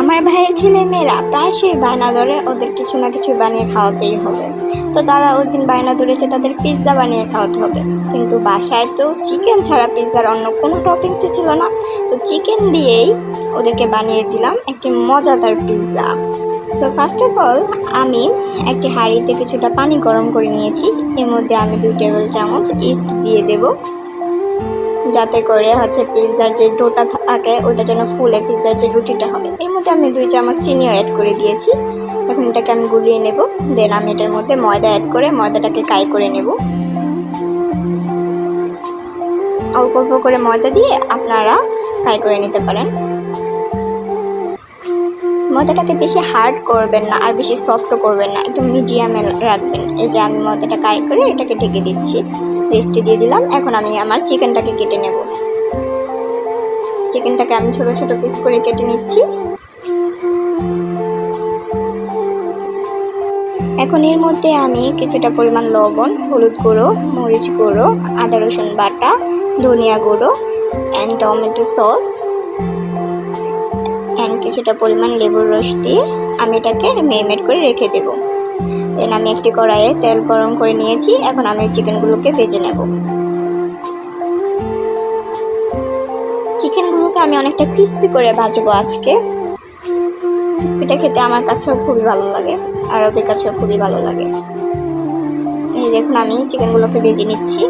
আমার ভাইয়ের ছেলে মেয়েরা প্রায়শই বায়না ধরে ওদের কিছু না কিছু বানিয়ে খাওয়াতেই হবে। তো তারা ওই দিন বায়না ধরেছে তাদের পিৎজা বানিয়ে খাওয়াতে হবে, কিন্তু বাসায় তো চিকেন ছাড়া পিৎজার অন্য কোনো টপিংসই ছিল না। তো চিকেন দিয়েই ওদেরকে বানিয়ে দিলাম একটি মজাদার pizza. So first of all আমি একটি হাঁড়িতে কিছুটা পানি গরম করে নিয়েছি। এর মধ্যে আমি 2 টেবিল চামচ ইস্ট দিয়ে দেব, যাতে করে পিৎজার যে ডোটা থাকে ওইটা যেন ফুলে পিৎজার যে রুটিটা হবে। এর মধ্যে আমি 2 চামচ চিনিও অ্যাড করে দিয়েছি। এখন এটাকে আমি গুলিয়ে নেব। দেন আমি এটার মধ্যে ময়দা অ্যাড করে ময়দাটাকে কাই করে নেব। অল্প অল্প করে ময়দা দিয়ে আপনারা কাই করে নিতে পারেন। ময়দাটাকে বেশি হার্ড করবেন না আর বেশি সফটও করবেন না, একদম মিডিয়ামে রাখবেন। এই যে আমি ময়দাটা কাই করে এটাকে ঢেকে দিচ্ছি, রেস্টে দিয়ে দিলাম। এখন আমি আমার চিকেনটাকে কেটে নেব। চিকেনটাকে আমি ছোট ছোট পিস করে কেটে নিচ্ছি। এখন এর মধ্যে আমি কিছুটা পরিমাণ লবণ, হলুদ গুঁড়ো, মরিচ গুঁড়ো, আদা রসুন বাটা, ধনিয়া গুঁড়ো অ্যান্ড টমেটো সস অ্যান্ড কিছুটা পরিমাণ লেবুর রস দিয়ে আমি এটাকে মেরিনেট করে রেখে দেব। দেন আমি একটি কড়াইয়ে তেল গরম করে নিয়েছি। এখন আমি চিকেনগুলোকে ভেজে নেব। চিকেনগুলোকে আমি অনেকটা ক্রিস্পি করে ভাজবো আজকে। ক্রিস্পিটা খেতে আমার কাছেও খুবই ভালো লাগে আর ওদের কাছেও খুবই ভালো লাগে। এই দেখুন আমি চিকেনগুলোকে ভেজে নিচ্ছি।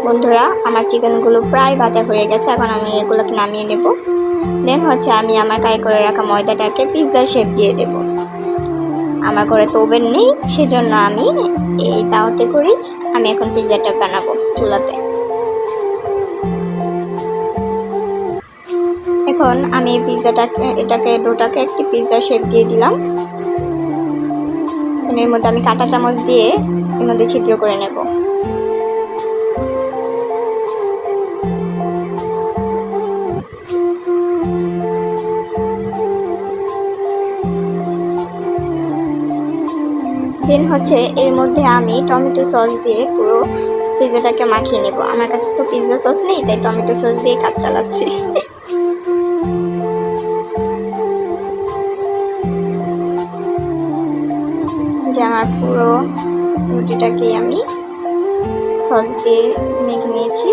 বন্ধুরা, আমার চিকেনগুলো প্রায় ভাজা হয়ে গেছে। এখন আমি এগুলোকে নামিয়ে নেব। দেন আমি আমার কাই করে রাখা ময়দাটাকে পিৎজার শেপ দিয়ে দেব। আমার ঘরে তো ওভেন নেই, সেজন্য আমি এই তাওয়াতে করি আমি এখন পিৎজাটা বানাবো চুলাতে। এখন আমি ডোটাকে একটি পিৎজার শেপ দিয়ে দিলাম। এর মধ্যে আমি কাঁটা চামচ দিয়ে এর মধ্যে ছিদ্র করে নেব। দেন এর মধ্যে আমি টমেটো সস দিয়ে পুরো পিৎজাটাকে মাখিয়ে নেব। আমার কাছে তো পিৎজা সস নেই, তাই টমেটো সস দিয়ে কাজ চালাচ্ছি। যে আমার পুরো রুটিটাকে আমি সস দিয়ে মেখে নিয়েছি।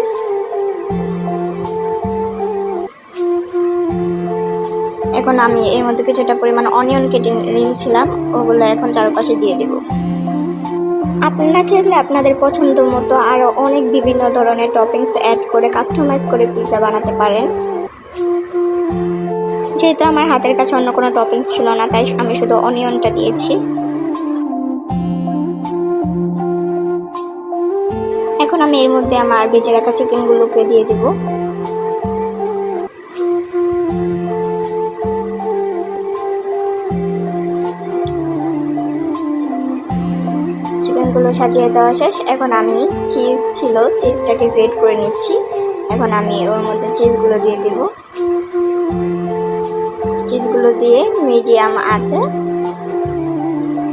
এখন আমি এর মধ্যে কিছুটা পরিমাণ অনিয়ন কেটে নিয়েছিলাম, ওগুলো এখন চারপাশে দিয়ে দেব। আপনারা চাইলে আপনাদের পছন্দ মতো আরও অনেক বিভিন্ন ধরনের টপিংস অ্যাড করে কাস্টমাইজ করে পিৎজা বানাতে পারেন। যেহেতু আমার হাতের কাছে অন্য কোনো টপিংস ছিল না, তাই আমি শুধু অনিয়নটা দিয়েছি। এখন আমি এর মধ্যে আমার ভেজে রাখা চিকেনগুলোকে দিয়ে দেব। চিকেনগুলো সাজিয়ে দেওয়া শেষ। এখন আমি চিজটাকে গ্রেট করে নিচ্ছি। এখন আমি ওর মধ্যে চিজগুলো দিয়ে দিব। চিজগুলো দিয়ে মিডিয়াম আঁচে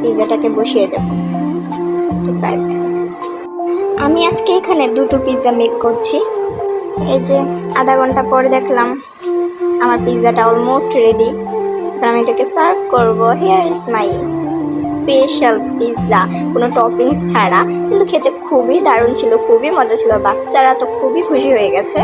পিৎজাটাকে বসিয়ে দেব। আমি আজকে এখানে 2টো পিৎজা মেক করছি। এই যে আধা ঘন্টা পরে দেখলাম আমার পিৎজাটা অলমোস্ট রেডি। এখন আমি এটাকে সার্ভ করবো। Here is my special pizza, কোনো টপিংস ছাড়া, কিন্তু খেতে খুবই দারুণ ছিল, খুবই মজা ছিল। বাচ্চারা তো খুবই খুশি হয়ে গেছে।